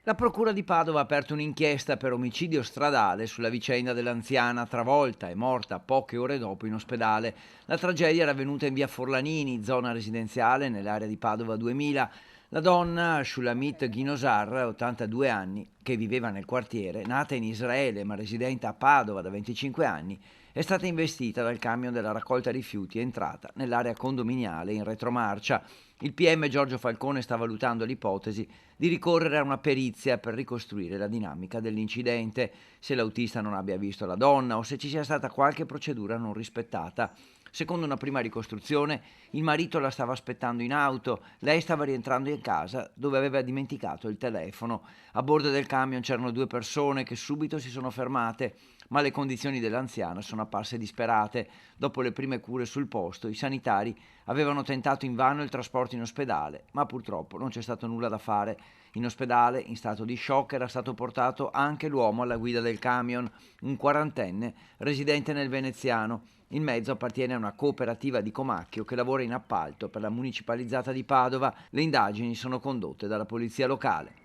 La procura di Padova ha aperto un'inchiesta per omicidio stradale sulla vicenda dell'anziana travolta e morta poche ore dopo in ospedale. La tragedia era avvenuta in via Forlanini, zona residenziale nell'area di Padova 2000. La donna, Shulamit Ghinosar, 82 anni, che viveva nel quartiere, nata in Israele ma residente a Padova da 25 anni, è stata investita dal camion della raccolta rifiuti entrata nell'area condominiale in retromarcia. Il PM Giorgio Falcone sta valutando l'ipotesi di ricorrere a una perizia per ricostruire la dinamica dell'incidente, se l'autista non abbia visto la donna o se ci sia stata qualche procedura non rispettata. Secondo una prima ricostruzione, il marito la stava aspettando in auto, lei stava rientrando in casa dove aveva dimenticato il telefono. A bordo del camion c'erano due persone che subito si sono fermate, ma le condizioni dell'anziana sono apparse disperate. Dopo le prime cure sul posto, i sanitari avevano tentato invano il trasporto in ospedale, ma purtroppo non c'è stato nulla da fare. In ospedale, in stato di shock, era stato portato anche l'uomo alla guida del camion, un quarantenne residente nel Veneziano. Il mezzo appartiene a una cooperativa di Comacchio che lavora in appalto per la municipalizzata di Padova. Le indagini sono condotte dalla polizia locale.